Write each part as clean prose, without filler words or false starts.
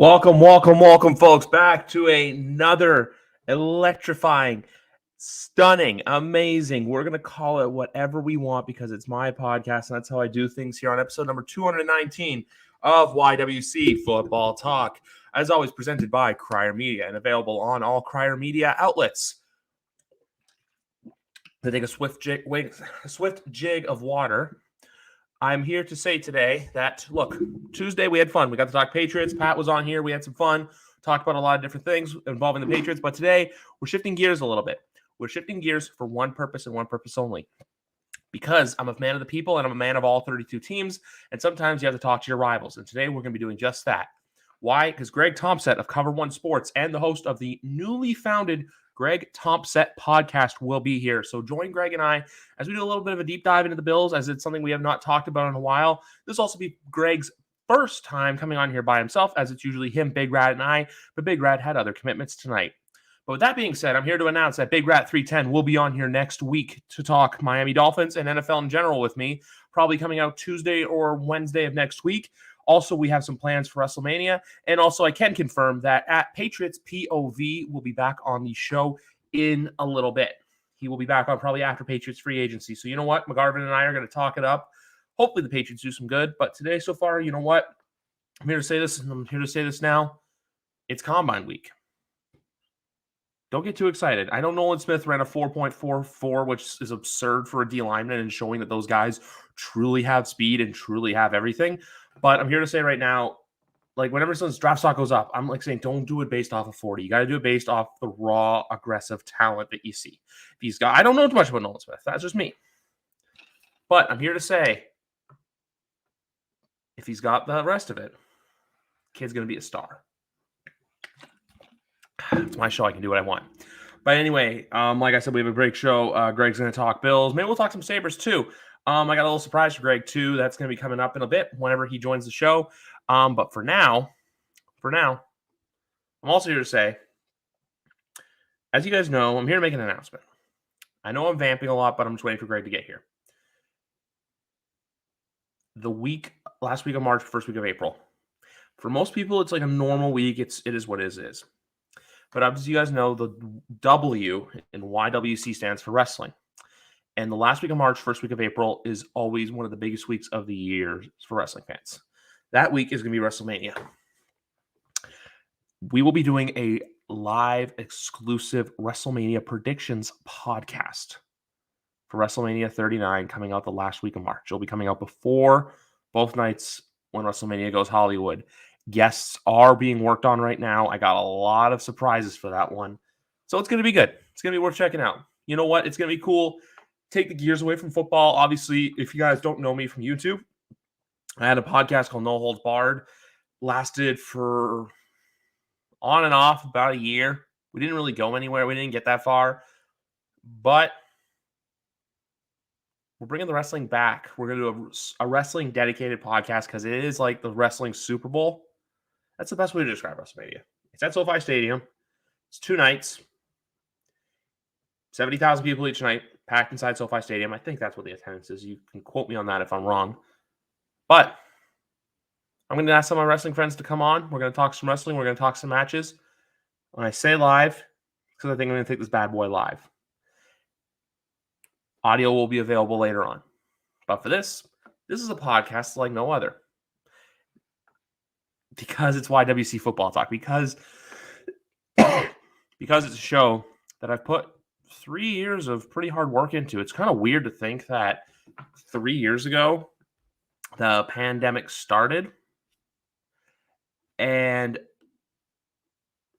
Welcome, folks, back to another electrifying, stunning, amazing. We're going to call it whatever we want because it's my podcast, and that's how I do things here on episode number 219 of YWC Football Talk. As always, presented by Crier Media and available on all Crier Media outlets. To take a swift jig of water. I'm here to say today that, look, Tuesday we had fun. We got to talk Patriots. Pat was on here. We had some fun. Talked about a lot of different things involving the Patriots. But today we're shifting gears a little bit. We're shifting gears for one purpose and one purpose only. Because I'm a man of the people and I'm a man of all 32 teams. And sometimes you have to talk to your rivals. And today we're going to be doing just that. Why? Because Greg Tompsett of Cover One Sports and the host of the newly founded Greg Tompsett podcast will be here. So join Greg and I as we do a little bit of a deep dive into the Bills, as it's something we have not talked about in a while. This will also be Greg's first time coming on here by himself, as it's usually him, Big Rat, and I. But Big Rat had other commitments tonight. But with that being said, I'm here to announce that Big Rat 310 will be on here next week to talk Miami Dolphins and NFL in general with me, probably coming out Tuesday or Wednesday of next week. Also, we have some plans for WrestleMania. And also, I can confirm that at Patriots POV will be back on the show in a little bit. He will be back on probably after Patriots free agency. So you know what? McGarvin and I are going to talk it up. Hopefully the Patriots do some good. But today so far, you know what? I'm here to say this, and I'm here to say this now. It's Combine Week. Don't get too excited. I know Nolan Smith ran a 4.44, which is absurd for a D lineman and showing that those guys truly have speed and truly have everything. But I'm here to say right now, like whenever someone's draft stock goes up, I'm like saying don't do it based off of 40. You got to do it based off the raw, aggressive talent that you see. If he's got, I don't know too much about Nolan Smith. That's just me. But I'm here to say, if he's got the rest of it, kid's going to be a star. It's my show. I can do what I want. But anyway, like I said, we have a great show. Greg's going to talk Bills. Maybe we'll talk some Sabres too. I got a little surprise for Greg too. That's going to be coming up in a bit whenever he joins the show. But for now, I'm also here to say, as you guys know, I'm here to make an announcement. I know I'm vamping a lot, but I'm just waiting for Greg to get here. Last week of March, first week of April. For most people, it's like a normal week. It is what it is. But as you guys know, the W in YWC stands for wrestling. And the last week of March, first week of April is always one of the biggest weeks of the year for wrestling fans. That week is going to be WrestleMania. We will be doing a live exclusive WrestleMania predictions podcast for WrestleMania 39 coming out the last week of March. It'll be coming out before both nights when WrestleMania goes Hollywood. Guests are being worked on right now. I got a lot of surprises for that one. So it's going to be good. It's going to be worth checking out. You know what? It's going to be cool. Take the gears away from football. Obviously, if you guys don't know me from YouTube, I had a podcast called No Holds Barred. Lasted for on and off about a year. We didn't really go anywhere. We didn't get that far. But we're bringing the wrestling back. We're going to do a wrestling dedicated podcast because it is like the wrestling Super Bowl. That's the best way to describe WrestleMania. It's at SoFi Stadium. It's 2 nights. 70,000 people each night, packed inside SoFi Stadium. I think that's what the attendance is. You can quote me on that if I'm wrong. But I'm going to ask some of my wrestling friends to come on. We're going to talk some wrestling. We're going to talk some matches. When I say live, because I think I'm going to take this bad boy live. Audio will be available later on. But for this is a podcast like no other. Because it's YWC Football Talk. Because it's a show that I've put 3 years of pretty hard work into. It's kind of weird to think that 3 years ago, the pandemic started and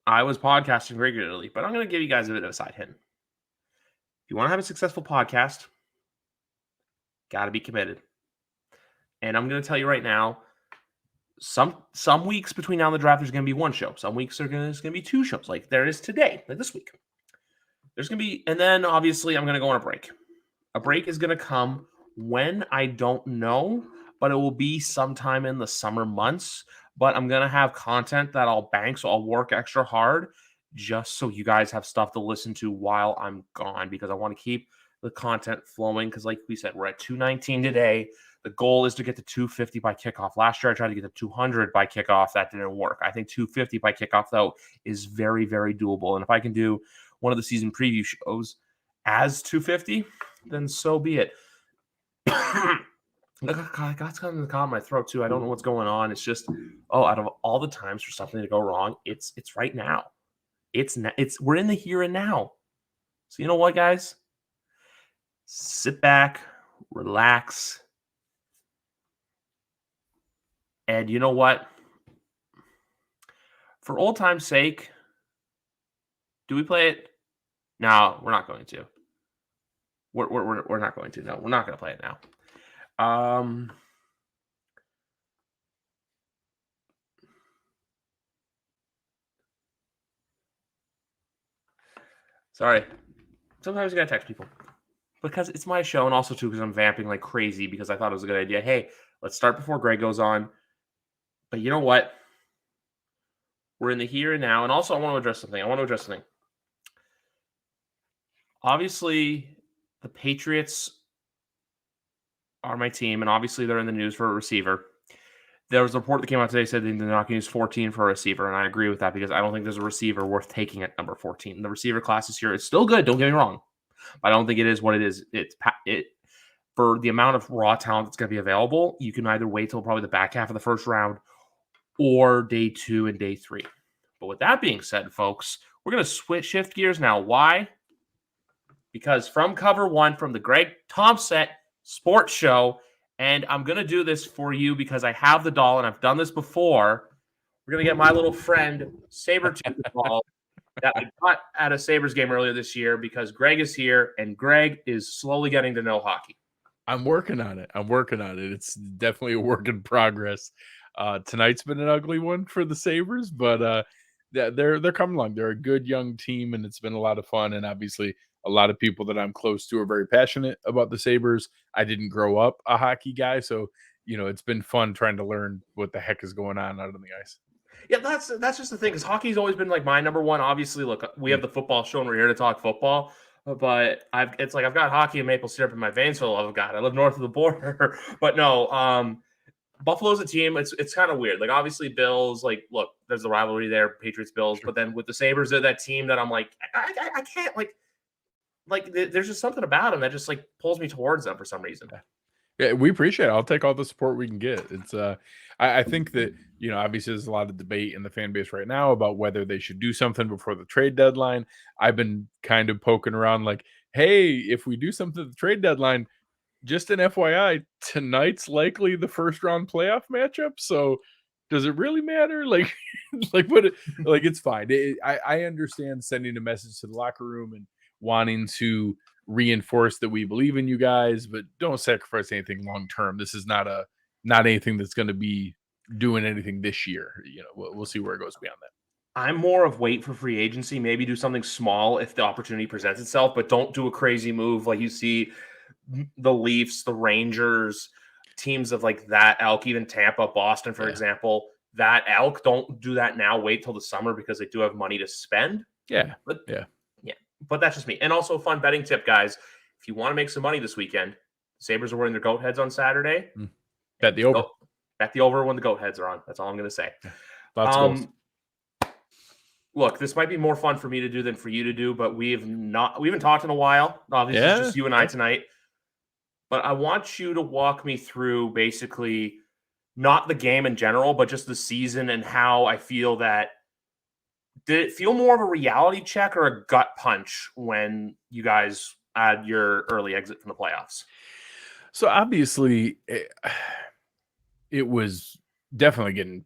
I was podcasting regularly. But I'm going to give you guys a bit of a side hint. If you want to have a successful podcast, got to be committed. And I'm going to tell you right now, some weeks between now and the draft, there's going to be one show. Some weeks there's going to be 2 shows, like there is today, like this week. There's going to be, and then obviously I'm going to go on a break. A break is going to come when I don't know, but it will be sometime in the summer months. But I'm going to have content that I'll bank, so I'll work extra hard just so you guys have stuff to listen to while I'm gone, because I want to keep the content flowing. Because like we said, we're at 219 today. The goal is to get to 250 by kickoff. Last year, I tried to get to 200 by kickoff. That didn't work. I think 250 by kickoff, though, is very, very doable. And if I can do one of the season preview shows as 250, then so be it. God, I got something in the top of my throat, too. I don't know what's going on. It's just, out of all the times for something to go wrong, it's right now. We're in the here and now. So you know what, guys? Sit back, relax. And you know what? For old time's sake, do we play it? No, we're not going to. We're not going to. No, we're not going to play it now. Sorry. Sometimes you gotta text people because it's my show, and also too because I'm vamping like crazy because I thought it was a good idea. Hey, let's start before Greg goes on. But you know what? We're in the here and now, and also I want to address something. Obviously, the Patriots are my team, and obviously they're in the news for a receiver. There was a report that came out today said they're not going to use 14 for a receiver, and I agree with that because I don't think there's a receiver worth taking at number 14. The receiver class this year is still good, don't get me wrong. But I don't think it is what it is. It for the amount of raw talent that's going to be available, you can either wait till probably the back half of the first round or day 2 and day 3. But with that being said, folks, we're going to shift gears now. Why? Because from cover 1 from the Greg Tompsett Sports Show, and I'm going to do this for you because I have the doll and I've done this before. We're going to get my little friend Sabre to the doll that I got at a Sabres game earlier this year because Greg is here and Greg is slowly getting to know hockey. I'm working on it. It's definitely a work in progress. Tonight's been an ugly one for the Sabres, but they're coming along. They're a good young team, and it's been a lot of fun. And obviously, a lot of people that I'm close to are very passionate about the Sabres. I didn't grow up a hockey guy, so it's been fun trying to learn what the heck is going on out on the ice. Yeah, that's just the thing, because hockey's always been like my number one. Obviously, look, we have the football show and we're here to talk football, but I've got hockey and maple syrup in my veins for the love of God. I live north of the border, but no, Buffalo's a team. It's kind of weird. Like, obviously, Bills, like, look, there's the rivalry there, Patriots, Bills, Sure. But then with the Sabres, they're that team that I'm like, I can't there's just something about them that just like pulls me towards them for some reason. Yeah, we appreciate it. I'll take all the support we can get. It's I think that obviously there's a lot of debate in the fan base right now about whether they should do something before the trade deadline. I've been kind of poking around like, hey, if we do something at the trade deadline, just an FYI, tonight's likely the first round playoff matchup. So does it really matter? Like, it's fine. I understand sending a message to the locker room and wanting to reinforce that we believe in you guys, but don't sacrifice anything long term. This is not anything that's going to be doing anything this year. We'll see where it goes beyond that. I'm more of wait for free agency, maybe do something small if the opportunity presents itself, but don't do a crazy move like you see the Leafs, the Rangers, teams of like that elk, even Tampa, Boston, for example. That elk, don't do that now. Wait till the summer because they do have money to spend. Yeah. But that's just me. And also, fun betting tip, guys. If you want to make some money this weekend, Sabres are wearing their goat heads on Saturday. Bet the over. Bet the over when the goat heads are on. That's all I'm going to say. Lots of goals. Look, this might be more fun for me to do than for you to do, but we haven't talked in a while. Obviously, it's just you and I tonight. But I want you to walk me through basically not the game in general, but just the season and how I feel that. Did it feel more of a reality check or a gut punch when you guys had your early exit from the playoffs? So obviously, it was definitely getting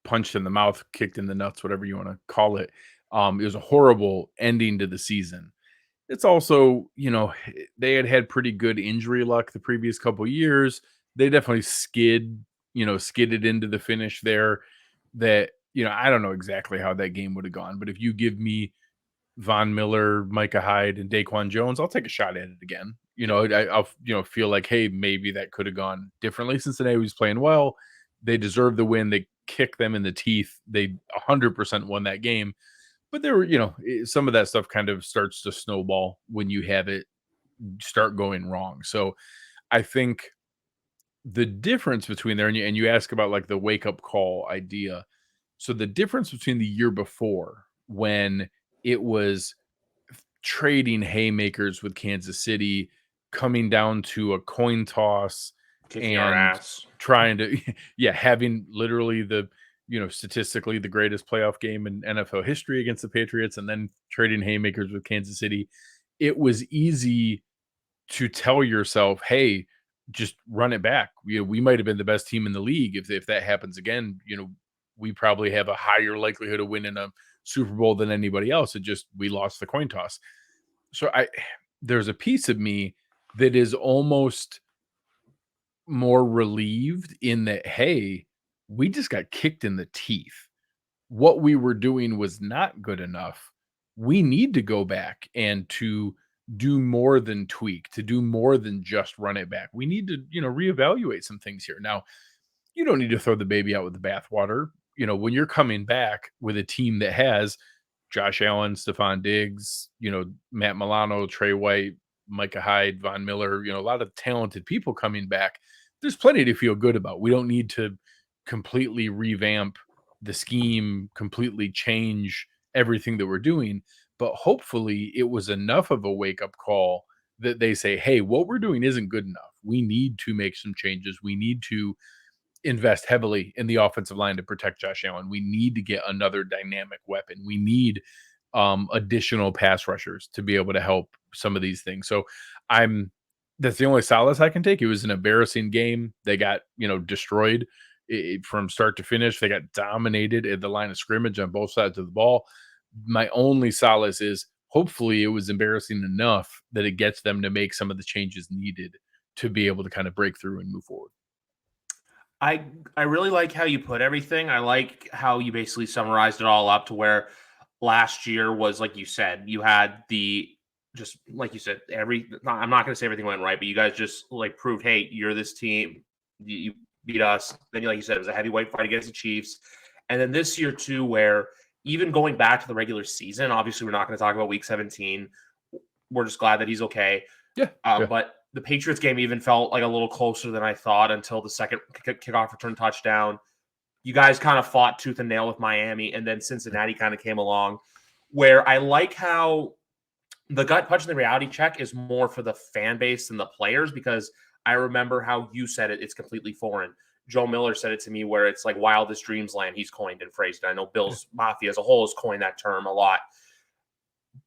punched in the mouth, kicked in the nuts, whatever you want to call it. It was a horrible ending to the season. It's also, they had pretty good injury luck the previous couple years. They definitely skidded into the finish there. That, I don't know exactly how that game would have gone, but if you give me Von Miller, Micah Hyde, and Daquan Jones, I'll take a shot at it again. I'll feel like, hey, maybe that could have gone differently. Cincinnati was playing well. They deserved the win. They kicked them in the teeth. They 100% won that game. But there were, some of that stuff kind of starts to snowball when you have it start going wrong. So I think the difference between there, and you ask about like the wake up call idea. So the difference between the year before, when it was trading haymakers with Kansas City, coming down to a coin toss Kicking our and ass. trying to, yeah, having literally the, statistically the greatest playoff game in NFL history against the Patriots, and then trading haymakers with Kansas City. It was easy to tell yourself, hey, just run it back. We might have been the best team in the league. If that happens again, we probably have a higher likelihood of winning a Super Bowl than anybody else. It just, we lost the coin toss. So there's a piece of me that is almost more relieved in that, hey, we just got kicked in the teeth. What we were doing was not good enough. We need to go back and to do more than tweak, to do more than just run it back. We need to, reevaluate some things here. Now, you don't need to throw the baby out with the bathwater. When you're coming back with a team that has Josh Allen, Stephon Diggs, Matt Milano, Trey White, Micah Hyde, Von Miller, a lot of talented people coming back. There's plenty to feel good about. We don't need to completely revamp the scheme, completely change everything that we're doing. But hopefully it was enough of a wake up call that they say, hey, what we're doing isn't good enough. We need to make some changes. We need to invest heavily in the offensive line to protect Josh Allen. We need to get another dynamic weapon. We need additional pass rushers to be able to help some of these things. So that's the only solace I can take. It was an embarrassing game. They got, destroyed from start to finish. They got dominated at the line of scrimmage on both sides of the ball. My only solace is hopefully it was embarrassing enough that it gets them to make some of the changes needed to be able to kind of break through and move forward. I really like how you put everything. I like how you basically summarized it all up to where last year was, like you said, you had just like you said, I'm not going to say everything went right, but you guys just like proved, hey, you're this team. You beat us. Then, like you said, it was a heavyweight fight against the Chiefs. And then this year too, where even going back to the regular season, obviously we're not going to talk about week 17. We're just glad that he's okay. Yeah. But the Patriots game even felt like a little closer than I thought until the second kickoff return touchdown. You guys kind of fought tooth and nail with Miami, and then Cincinnati kind of came along, where I like how the gut punch and the reality check is more for the fan base than the players, because I remember how you said it. It's completely foreign. Joe Miller said it to me where it's like wildest dreams land. He's coined and phrased it. I know Bill's Mafia as a whole has coined that term a lot.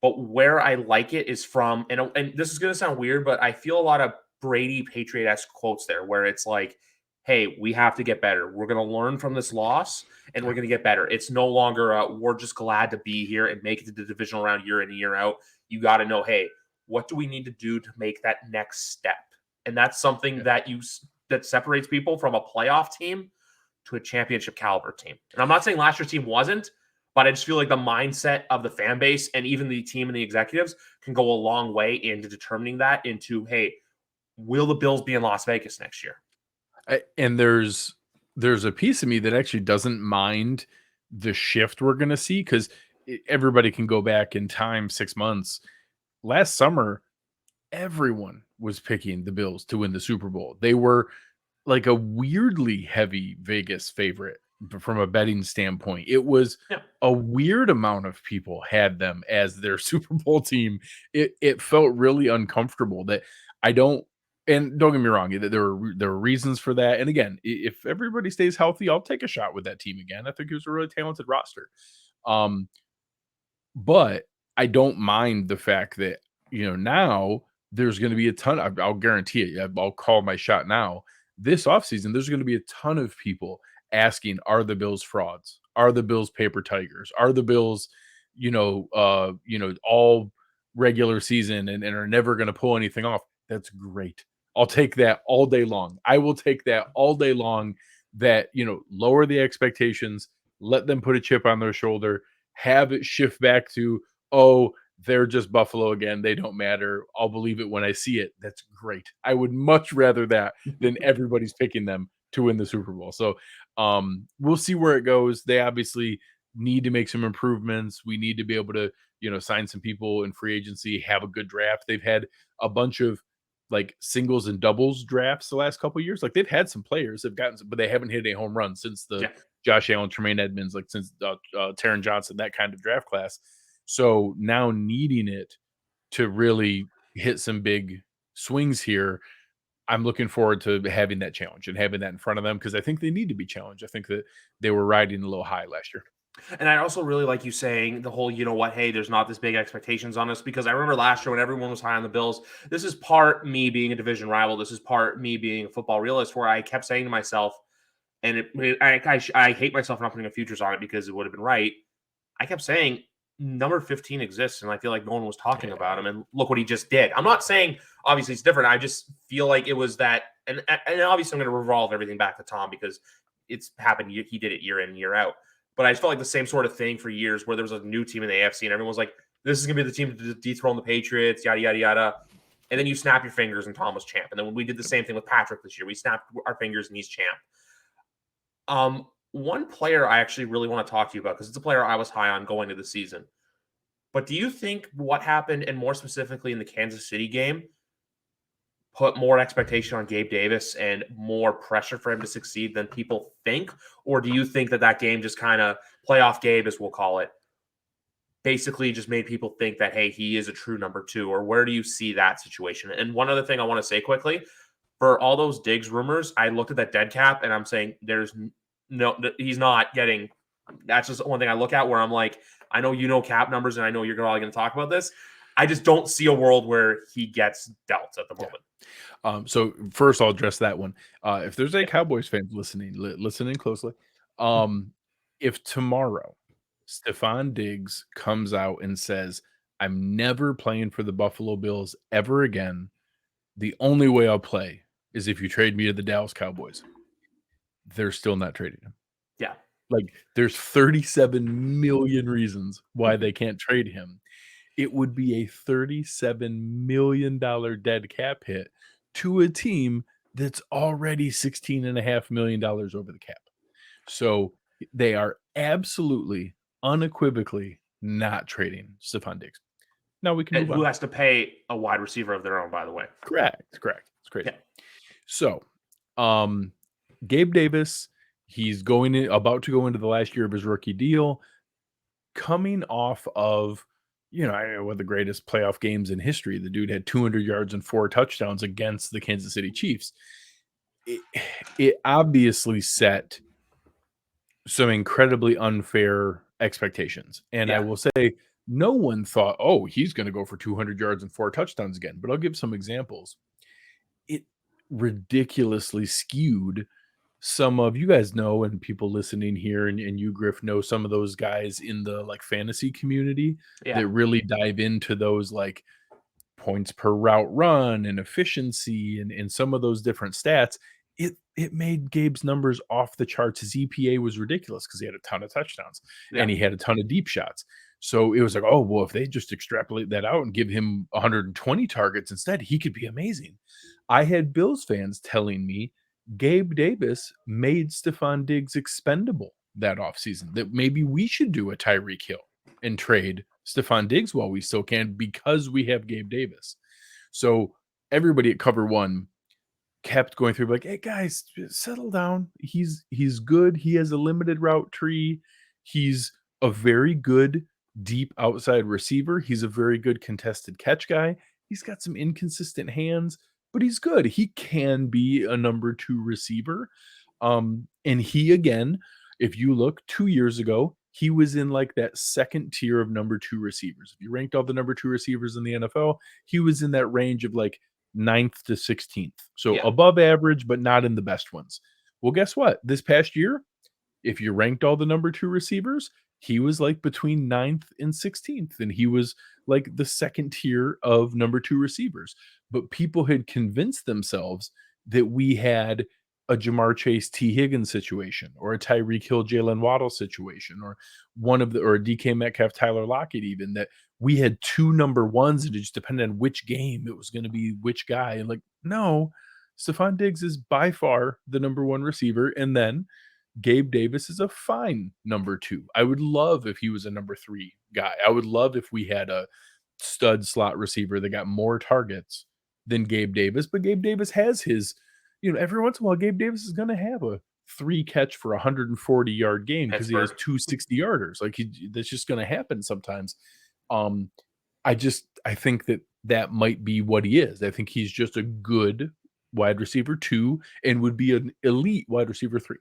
But where I like it is from, and this is going to sound weird, but I feel a lot of Brady Patriot-esque quotes there where it's like, hey, we have to get better. We're going to learn from this loss and we're going to get better. It's no longer we're just glad to be here and make it to the divisional round year in and year out. You got to know, hey, what do we need to do to make that next step? And that's something that separates people from a playoff team to a championship caliber team. And I'm not saying last year's team wasn't, but I just feel like the mindset of the fan base and even the team and the executives can go a long way into determining that into, hey, will the Bills be in Las Vegas next year? And there's a piece of me that actually doesn't mind the shift we're going to see, because everybody can go back in time 6 months. Last summer, everyone was picking the Bills to win the Super Bowl. They were like a weirdly heavy Vegas favorite from a betting standpoint. It was a weird amount of people had them as their Super Bowl team. It felt really uncomfortable that and don't get me wrong, there were reasons for that. And again, if everybody stays healthy, I'll take a shot with that team again. I think it was a really talented roster. But I don't mind the fact that, now there's going to be a ton. I'll guarantee it. I'll call my shot now. This offseason, there's going to be a ton of people asking, are the Bills frauds? Are the Bills paper tigers? Are the Bills, all regular season and are never going to pull anything off? That's great. I'll take that all day long. I will take that all day long. That, lower the expectations, let them put a chip on their shoulder, have it shift back to, oh, they're just Buffalo again. They don't matter. I'll believe it when I see it. That's great. I would much rather that than everybody's picking them to win the Super Bowl. So we'll see where it goes. They obviously need to make some improvements. We need to be able to, sign some people in free agency, have a good draft. They've had a bunch of like singles and doubles drafts the last couple of years. Like they've had some players have gotten, but they haven't hit a home run since the Yeah. Josh Allen, Tremaine Edmonds, like since Taron Johnson, that kind of draft class. So now needing it to really hit some big swings here, I'm looking forward to having that challenge and having that in front of them because I think they need to be challenged. I think that they were riding a little high last year. And I also really like you saying the whole, you know what, hey, there's not this big expectations on us, because I remember last year when everyone was high on the Bills, this is part me being a division rival. This is part me being a football realist, where I kept saying to myself, and I hate myself for not putting a futures on it because it would have been right. I kept saying number 15 exists, and I feel like no one was talking about him. And look what he just did. I'm not saying obviously it's different. I just feel like it was that, and obviously I'm going to revolve everything back to Tom because it's happened. He did it year in, year out. But I just felt like the same sort of thing for years where there was a new team in the AFC and everyone was like, this is going to be the team to dethrone the Patriots, yada, yada, yada. And then you snap your fingers and Tom was champ. And then when we did the same thing with Patrick this year, we snapped our fingers and he's champ. One player I actually really want to talk to you about, because it's a player I was high on going into the season. But do you think what happened, and more specifically in the Kansas City game, put more expectation on Gabe Davis and more pressure for him to succeed than people think? Or do you think that game just kind of playoff Gabe, as we'll call it, basically just made people think that, hey, he is a true number 2? Or where do you see that situation? And one other thing I want to say quickly, for all those Diggs rumors, I looked at that dead cap and I'm saying he's not getting. That's just one thing I look at where I'm like, I know you know cap numbers and I know you're probably going to talk about this. I just don't see a world where he gets dealt at the moment. So first I'll address that one. If there's any Cowboys fans listening closely, if tomorrow Stephon Diggs comes out and says, I'm never playing for the Buffalo Bills ever again, the only way I'll play is if you trade me to the Dallas Cowboys, they're still not trading him. Yeah. Like there's 37 million reasons why they can't trade him. It would be a $37 million dead cap hit to a team that's already $16.5 million over the cap. So they are absolutely, unequivocally not trading Stephon Diggs. Now we can move on. Who has to pay a wide receiver of their own, by the way. Correct. It's crazy. Yeah. So Gabe Davis, he's about to go into the last year of his rookie deal, coming off of, one of the greatest playoff games in history. The dude had 200 yards and 4 touchdowns against the Kansas City Chiefs. It obviously set some incredibly unfair expectations. And I will say, no one thought, oh, he's going to go for 200 yards and 4 touchdowns again. But I'll give some examples. It ridiculously skewed some of, you guys know, and people listening here and you, Griff, know some of those guys in the like fantasy community that really dive into those like points per route run and efficiency and some of those different stats. It made Gabe's numbers off the charts. His EPA was ridiculous because he had a ton of touchdowns and he had a ton of deep shots. So it was like, oh, well, if they just extrapolate that out and give him 120 targets instead, he could be amazing. I had Bills fans telling me Gabe Davis made Stephon Diggs expendable that offseason, that maybe we should do a Tyreek Hill and trade Stephon Diggs while we still can because we have Gabe Davis. So everybody at Cover One kept going through like, hey guys, settle down. He's good. He has a limited route tree. He's a very good deep outside receiver. He's a very good contested catch guy. He's got some inconsistent hands, but he's good. He can be a number 2 receiver. And he, again, if you look 2 years ago, he was in like that second tier of number 2 receivers. If you ranked all the number 2 receivers in the NFL, he was in that range of like 9th to 16th. So above average, but not in the best ones. Well, guess what? This past year, if you ranked all the number 2 receivers, he was like between 9th and 16th. And he was like the second tier of number 2 receivers. But people had convinced themselves that we had a Jamar Chase T. Higgins situation, or a Tyreek Hill Jalen Waddle situation, or or a DK Metcalf Tyler Lockett, even, that we had 2 number 1s and it just depended on which game it was going to be which guy. And like, no, Stephon Diggs is by far the number 1 receiver. And then Gabe Davis is a fine number 2. I would love if he was a number 3 guy. I would love if we had a stud slot receiver that got more targets than Gabe Davis, but Gabe Davis has his, every once in a while, Gabe Davis is going to have a 3 catch for 140-yard game because he has Pittsburgh. 2 60-yarders. Like that's just going to happen sometimes. I think that might be what he is. I think he's just a good wide receiver 2 and would be an elite wide receiver 3.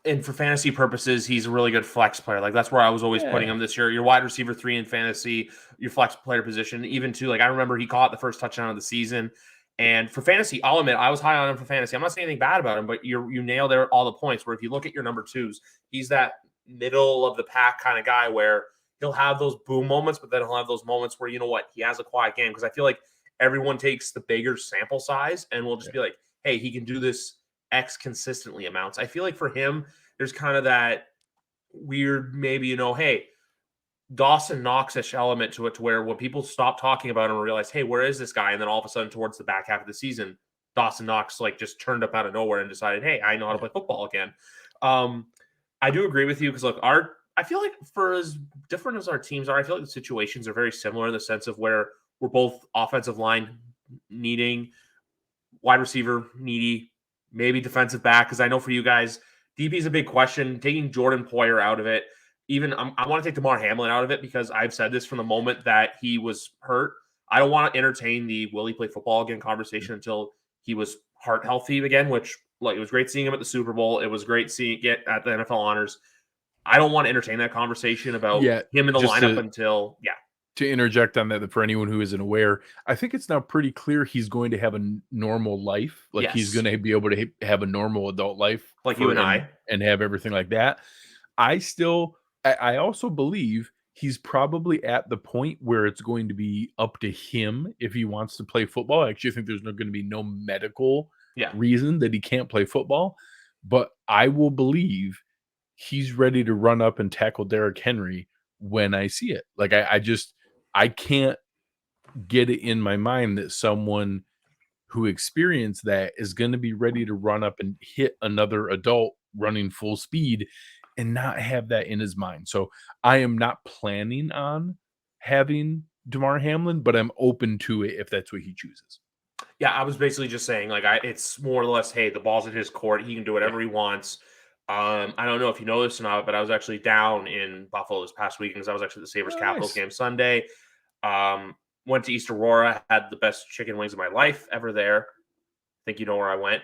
And for fantasy purposes, he's a really good flex player. Like that's where I was always putting him this year. Your wide receiver 3 in fantasy, your flex player position, even too. Like I remember he caught the first touchdown of the season. And for fantasy, I'll admit I was high on him for fantasy. I'm not saying anything bad about him, but you nailed all the points. Where if you look at your number 2s, he's that middle of the pack kind of guy where he'll have those boom moments, but then he'll have those moments where, you know what, he has a quiet game. Because I feel like everyone takes the bigger sample size and will just be like, hey, he can do this X consistently amounts. I feel like for him, there's kind of that weird, maybe, hey, Dawson Knox-ish element to it, to where when people stop talking about him and realize, hey, where is this guy? And then all of a sudden, towards the back half of the season, Dawson Knox just turned up out of nowhere and decided, hey, I know how to play football again. I do agree with you because look, I feel like for as different as our teams are, I feel like the situations are very similar in the sense of where we're both offensive line needing, wide receiver needy, maybe defensive back, because I know for you guys, DP is a big question. Taking Jordan Poyer out of it, even I want to take DeMar Hamlin out of it because I've said this from the moment that he was hurt. I don't want to entertain the will he play football again conversation until he was heart healthy again, which it was great seeing him at the Super Bowl. It was great seeing it at the NFL Honors. I don't want to entertain that conversation about him in the lineup until. To interject on that, for anyone who isn't aware, I think it's now pretty clear he's going to have a normal life. He's going to be able to have a normal adult life, like you and I, and have everything like that. I also believe he's probably at the point where it's going to be up to him if he wants to play football. I actually think there's going to be no medical reason that he can't play football, but I will believe he's ready to run up and tackle Derrick Henry when I see it. I can't get it in my mind that someone who experienced that is going to be ready to run up and hit another adult running full speed and not have that in his mind. So I am not planning on having DeMar Hamlin, but I'm open to it if that's what he chooses. Yeah, I was basically just saying, it's more or less, hey, the ball's in his court. He can do whatever he wants. I don't know if you know this or not, but I was actually down in Buffalo this past weekend because I was actually at the Sabres Capitals game Sunday. Went to East Aurora, had the best chicken wings of my life ever there. I think you know where I went.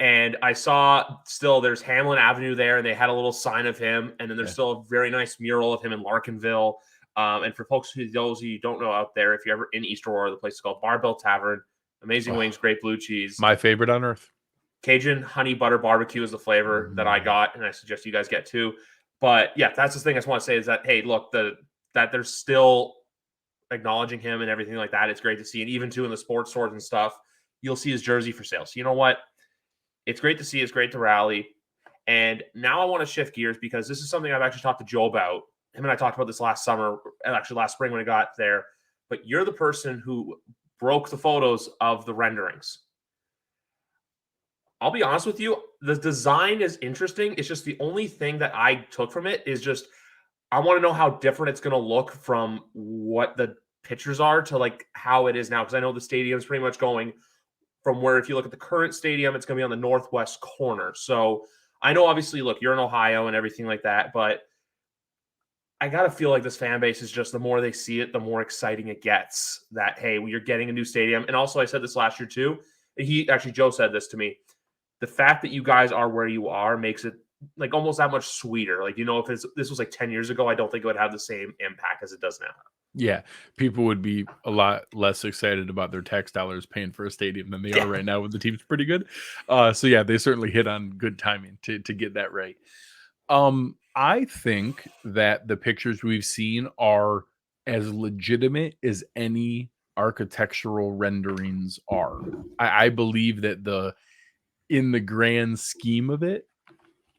And I saw still there's Hamlin Avenue there, and they had a little sign of him. And then there's still a very nice mural of him in Larkinville. And for those of you who don't know out there, if you're ever in East Aurora, the place is called Barbell Tavern. Amazing wings, great blue cheese. My favorite on earth. Cajun honey butter barbecue is the flavor that I got, and I suggest you guys get too. But yeah, that's the thing I just want to say is that, hey, look, that there's still acknowledging him and everything like that. It's great to see. And even too in the sports stores and stuff, you'll see his jersey for sale. So you know what? It's great to see. It's great to rally. And now I want to shift gears because this is something I've actually talked to Joe about. Him and I talked about this last summer, actually last spring when I got there. But you're the person who broke the photos of the renderings. I'll be honest with you, the design is interesting. It's just the only thing that I took from it is just I want to know how different it's going to look from what the pictures are to how it is now. Because I know the stadium is pretty much going from where, if you look at the current stadium, it's going to be on the northwest corner. So I know, obviously, look, you're in Ohio and everything like that, but I got to feel like this fan base is just the more they see it, the more exciting it gets that, hey, you're getting a new stadium. And also I said this last year too. Joe said this to me. The fact that you guys are where you are makes it almost that much sweeter. If this was 10 years ago, I don't think it would have the same impact as it does now. Yeah, people would be a lot less excited about their tax dollars paying for a stadium than they are right now when the team's pretty good. So yeah, they certainly hit on good timing to get that right. I think that the pictures we've seen are as legitimate as any architectural renderings are. I believe that in the grand scheme of it,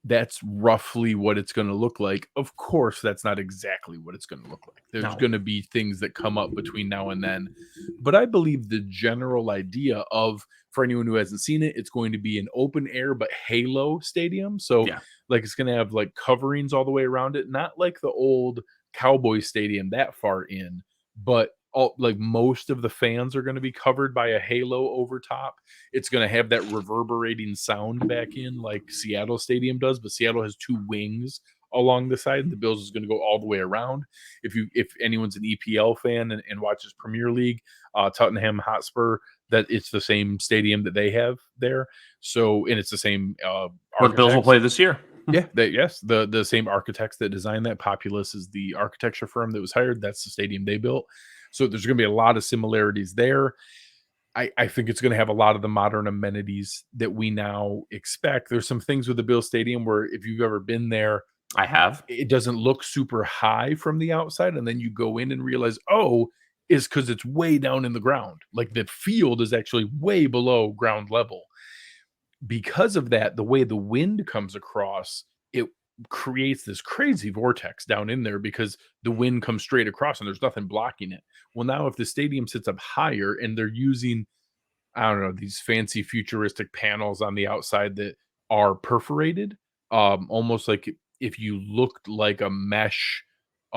that's roughly what it's going to look like. Of course, that's not exactly what it's going to look like. There's going to be things that come up between now and then. But I believe the general idea of, for anyone who hasn't seen it, it's going to be an open air but halo stadium. So it's going to have coverings all the way around it. Not like the old Cowboy Stadium that far in, but all like most of the fans are going to be covered by a halo over top. It's going to have that reverberating sound back in like Seattle Stadium does, but Seattle has two wings along the side, and the Bills is going to go all the way around. If anyone's an EPL fan and watches Premier League, Tottenham Hotspur, that it's the same stadium that they have there. So, and it's the same But Bills will play this year. yeah, yes, the same architects that designed that. Populous is the architecture firm that was hired. That's the stadium they built. So there's going to be a lot of similarities there. I think it's going to have a lot of the modern amenities that we now expect. There's some things with the Bill Stadium where if you've ever been there, I have. it doesn't look super high from the outside, and then you go in and realize, oh, is because it's way down in the ground. Like the field is actually way below ground level. Because of that, the way the wind comes across, it creates this crazy vortex down in there because the wind comes straight across and there's nothing blocking it. Well, now if the stadium sits up higher and they're using, I don't know, these fancy futuristic panels on the outside that are perforated, almost like if you looked like a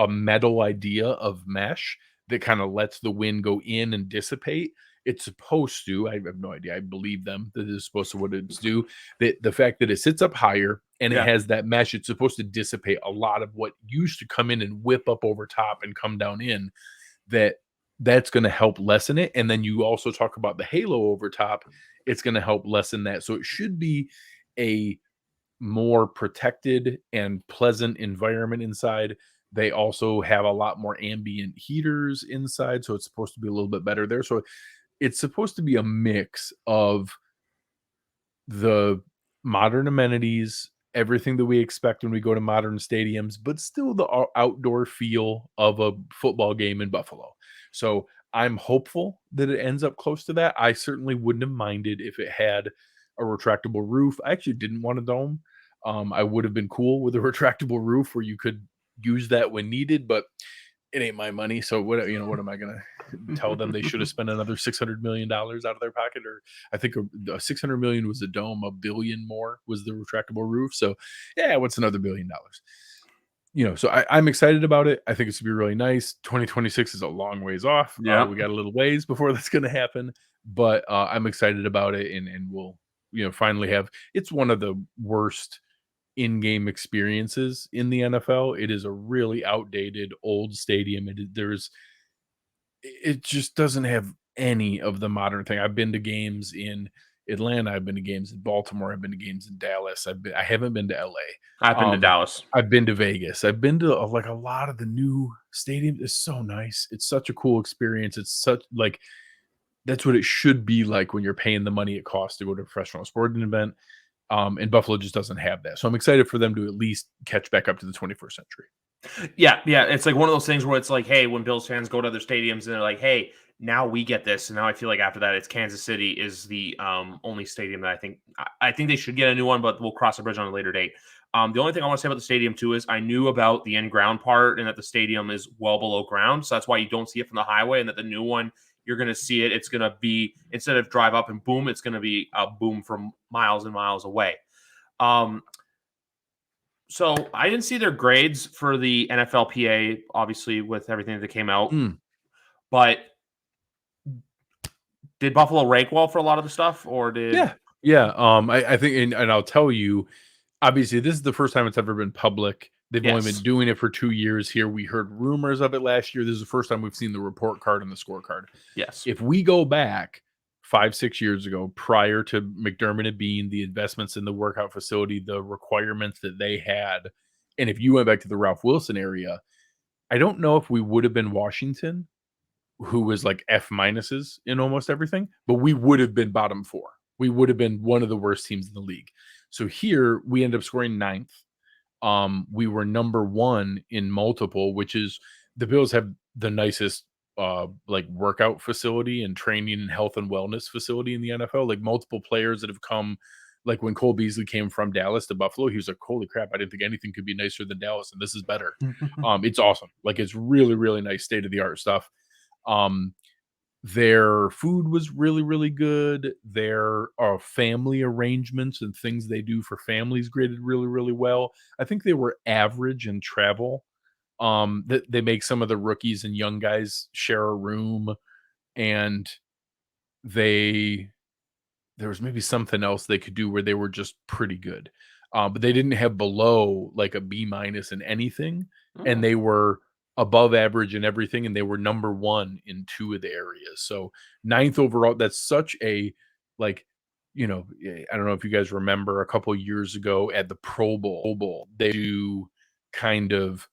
metal idea of mesh that kind of lets the wind go in and dissipate. It's supposed to, I have no idea. I believe them that it's supposed to what it's do. That the fact that it sits up higher and it has that mesh, it's supposed to dissipate a lot of what used to come in and whip up over top and come down in. That's going to help lessen it. And then you also talk about the halo over top. It's going to help lessen that. So it should be a more protected and pleasant environment inside. They also have a lot more ambient heaters inside, so it's supposed to be a little bit better there. So it's supposed to be a mix of the modern amenities, everything that we expect when we go to modern stadiums, but still the outdoor feel of a football game in Buffalo. So I'm hopeful that it ends up close to that. I certainly wouldn't have minded if it had a retractable roof. I actually didn't want a dome. I would have been cool with a retractable roof where you could use that when needed, but it ain't my money. So what am I gonna tell them? They should have spent another $600 million out of their pocket, or I think a 600 million was the dome, $1 billion more was the retractable roof. So yeah, what's another $1 billion? So I'm excited about it. I think it's gonna be really nice. 2026 is a long ways off. Yeah. We got a little ways before that's gonna happen, but I'm excited about it, and we'll finally have. It's one of the worst in-game experiences in the NFL. It is a really outdated old stadium. It just doesn't have any of the modern thing. I've been to games in Atlanta, I've been to games in Baltimore, I've been to games in Dallas. I haven't been to LA. I've been to Dallas. I've been to Vegas. I've been to like a lot of the new stadiums. It's so nice. It's such a cool experience. It's such like that's what it should be like when you're paying the money it costs to go to a professional sporting event. And Buffalo just doesn't have that. So I'm excited for them to at least catch back up to the 21st century. Yeah. It's like one of those things where it's like, hey, when Bills fans go to other stadiums and they're like, hey, now we get this. And now I feel like after that, it's Kansas City is the only stadium that I think they should get a new one, but we'll cross the bridge on a later date. The only thing I want to say about the stadium too is I knew about the in-ground part and that the stadium is well below ground. So that's why you don't see it from the highway, and that the new one, you're going to see it. It's going to be, instead of drive up and boom, it's going to be a boom from miles and miles away. So I didn't see their grades for the NFLPA, obviously, with everything that came out. But did Buffalo rank well for a lot of the stuff, or did? Yeah. I think, and I'll tell you, obviously, this is the first time it's ever been public. They've only been doing it for 2 years here. We heard rumors of it last year. This is the first time we've seen the report card and the scorecard. Yes. If we go back 5-6 years ago, prior to McDermott and Bean, the investments in the workout facility, the requirements that they had, and if you went back to the Ralph Wilson area, I don't know if we would have been Washington, who was like F minuses in almost everything, but we would have been bottom 4. We would have been one of the worst teams in the league. So here we end up scoring 9th. We were number 1 in multiple, which is the Bills have the nicest like workout facility and training and health and wellness facility in the NFL. Like multiple players that have come, like when Cole Beasley came from Dallas to Buffalo, he was like, holy crap, I didn't think anything could be nicer than Dallas, and this is better. It's awesome. Like it's really, really nice state of the art stuff. Their food was really, really good. Their family arrangements and things they do for families graded really, really well. I think they were average in travel That they make some of the rookies and young guys share a room, and there was maybe something else they could do where they were just pretty good. But they didn't have below like a B minus in anything, and they were above average in everything, and they were number one in two of the areas. So ninth overall, that's such a like, I don't know if you guys remember a couple years ago at the Pro Bowl, they do kind of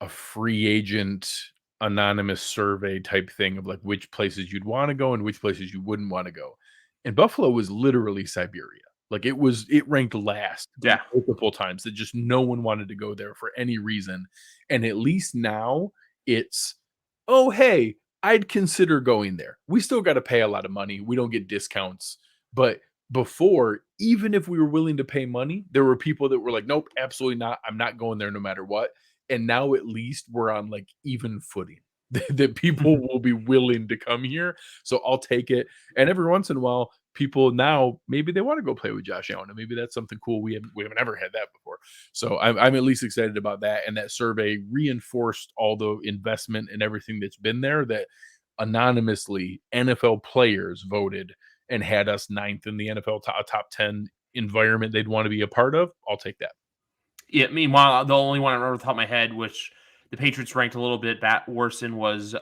a free agent anonymous survey type thing of like which places you'd want to go and which places you wouldn't want to go. And Buffalo was literally Siberia. Like it ranked last Yeah. multiple times that just no one wanted to go there for any reason. And at least now it's, oh, hey, I'd consider going there. We still got to pay a lot of money. We don't get discounts. But before, even if we were willing to pay money, there were people that were like, nope, absolutely not. I'm not going there no matter what. And now at least we're on like even footing that people will be willing to come here. So I'll take it. And every once in a while, people now maybe they want to go play with Josh Allen, and maybe that's something cool. We haven't ever had that before. So I'm at least excited about that. And that survey reinforced all the investment and everything that's been there, that anonymously NFL players voted and had us ninth in the NFL top 10 environment they'd want to be a part of. I'll take that. Yeah, meanwhile, the only one I remember off the top of my head, which the Patriots ranked a little bit worse in, was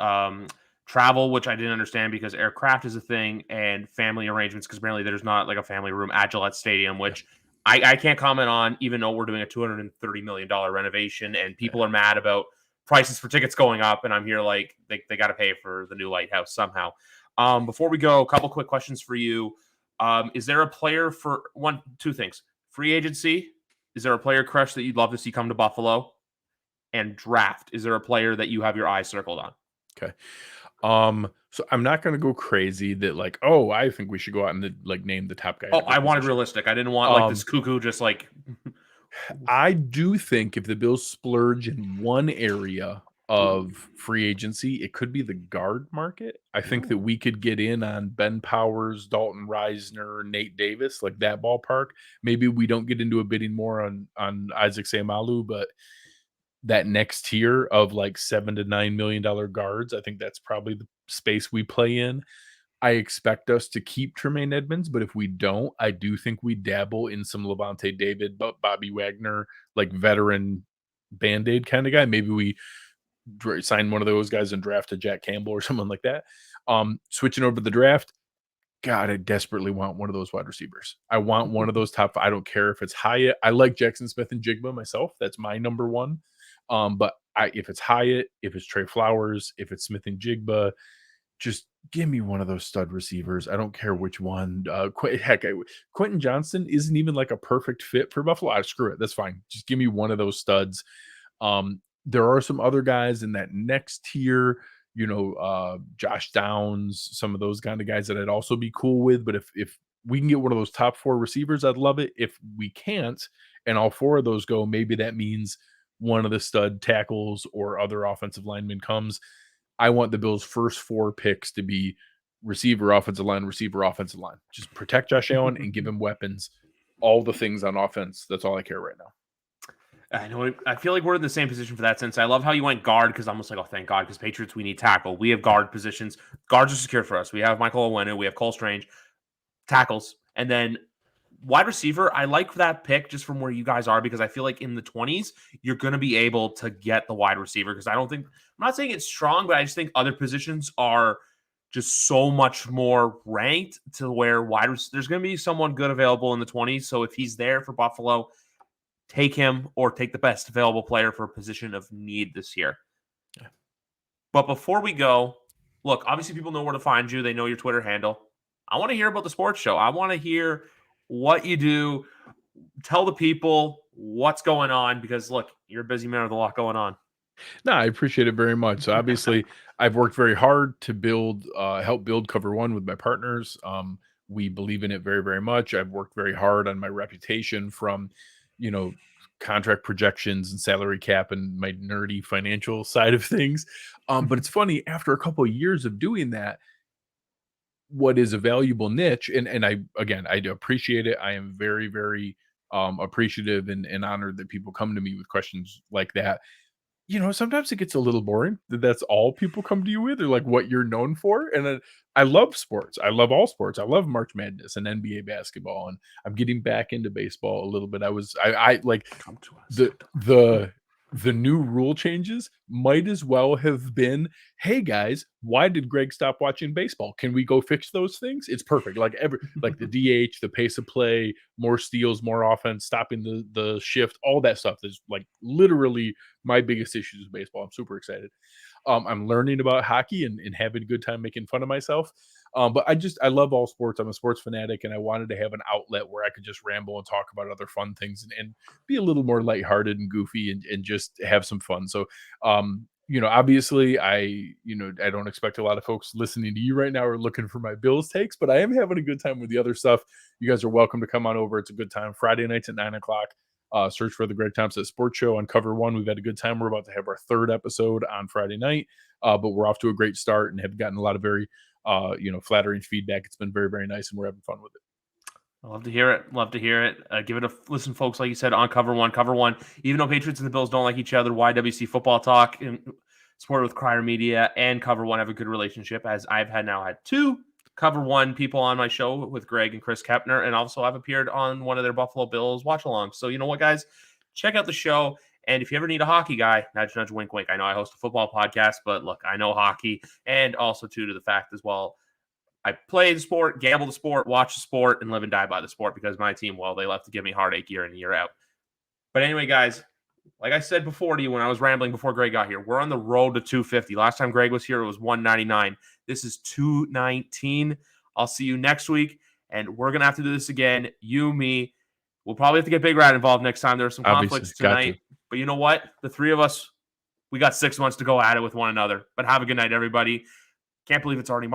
travel, which I didn't understand because aircraft is a thing, and family arrangements, because apparently there's not like a family room at Gillette Stadium, which I can't comment on, even though we're doing a $230 million renovation, and people are mad about prices for tickets going up, and I'm here like they got to pay for the new lighthouse somehow. Before we go, a couple quick questions for you. Is there a player for two things? Free agency. Is there a player crush that you'd love to see come to Buffalo? And draft. Is there a player that you have your eyes circled on? Okay. So I'm not going to go crazy that like, oh, I think we should go out and like name the top guy. Oh, I wanted realistic. I didn't want like this cuckoo just like. I do think if the Bills splurge in one area of free agency, it could be the guard market. I think that we could get in on Ben Powers, Dalton Reisner, Nate Davis, like that ballpark. Maybe we don't get into a bidding more on Isaac Seumalo, but that next tier of like $7 to $9 million guards, I think that's probably the space we play in. I expect us to keep Tremaine Edmonds, but if we don't, I do think we dabble in some Levante David, Bobby Wagner, like veteran Band-Aid kind of guy. Maybe we sign one of those guys and draft a Jack Campbell or someone like that. Switching over to the draft, God, I desperately want one of those wide receivers. I want one of those top. I don't care if it's Hyatt. I like Jackson Smith and Jigba myself. That's my number one. But if it's Hyatt, if it's Trey Flowers, if it's Smith and Jigba, just give me one of those stud receivers. I don't care which one. Quentin Johnston isn't even like a perfect fit for Buffalo. Screw it. That's fine. Just give me one of those studs. There are some other guys in that next tier, Josh Downs, some of those kind of guys that I'd also be cool with. But if we can get one of those top four receivers, I'd love it. If we can't, and all four of those go, maybe that means one of the stud tackles or other offensive linemen comes. I want the Bills' first four picks to be receiver, offensive line. Just protect Josh Allen and give him weapons. All the things on offense. That's all I care right now. I know. I feel like we're in the same position for that sense. I love how you went guard, because I'm almost like, oh, thank God, because Patriots, we need tackle. We have guard positions. Guards are secure for us. We have Michael Owenu. We have Cole Strange. Tackles. And then wide receiver, I like that pick just from where you guys are, because I feel like in the 20s, you're going to be able to get the wide receiver, because I'm not saying it's strong, but I just think other positions are just so much more ranked to where there's going to be someone good available in the 20s. So if he's there for Buffalo, take him, or take the best available player for a position of need this year. Yeah. But before we go, look, obviously people know where to find you. They know your Twitter handle. I want to hear about the sports show. I want to hear what you do. Tell the people what's going on, because look, you're a busy man with a lot going on. No, I appreciate it very much. So obviously I've worked very hard to help build Cover One with my partners. We believe in it very, very much. I've worked very hard on my reputation from, contract projections and salary cap and my nerdy financial side of things. But it's funny, after a couple of years of doing that, what is a valuable niche, and I do appreciate it. I am very, very appreciative and honored that people come to me with questions like that. sometimes it gets a little boring that that's all people come to you with, or like what you're known for. And then I love sports. I love all sports. I love March Madness and NBA basketball, and I'm getting back into baseball a little bit. I like Come to us. the new rule changes might as well have been, hey guys, why did Greg stop watching baseball? Can we go fix those things? It's perfect. Like the DH, the pace of play, more steals, more offense, stopping the shift, all that stuff is like literally my biggest issues with baseball. I'm super excited. I'm learning about hockey and having a good time making fun of myself. But I love all sports. I'm a sports fanatic, and I wanted to have an outlet where I could just ramble and talk about other fun things and be a little more lighthearted and goofy and just have some fun. So, obviously I don't expect a lot of folks listening to you right now are looking for my Bills takes, but I am having a good time with the other stuff. You guys are welcome to come on over. It's a good time. Friday nights at 9:00. Search for the Greg Tompsett Sports Show on Cover One. We've had a good time. We're about to have our 3rd episode on Friday night, but we're off to a great start and have gotten a lot of very, flattering feedback. It's been very, very nice, and we're having fun with it. I love to hear it. Love to hear it. Give it a listen, folks. Like you said, on Cover One. Cover One. Even though Patriots and the Bills don't like each other, YWC Football Talk and Sport with Crier Media and Cover One have a good relationship. As I've had 2 Cover One people on my show with Greg and Chris Kepner, and also I've appeared on one of their Buffalo Bills watch-alongs. So you know what, guys? Check out the show. And if you ever need a hockey guy, nudge, nudge, wink, wink. I know I host a football podcast, but look, I know hockey. And also, too, to the fact as well, I play the sport, gamble the sport, watch the sport, and live and die by the sport because my team, well, they love to give me heartache year in and year out. But anyway, guys, like I said before to you when I was rambling before Greg got here, we're on the road to 250. Last time Greg was here, it was 199. This is 219. I'll see you next week, and we're going to have to do this again. You, me. We'll probably have to get Big Rat involved next time. There are some conflicts tonight. But you know what? The 3 of us, we got 6 months to go at it with one another. But have a good night, everybody. Can't believe it's already March.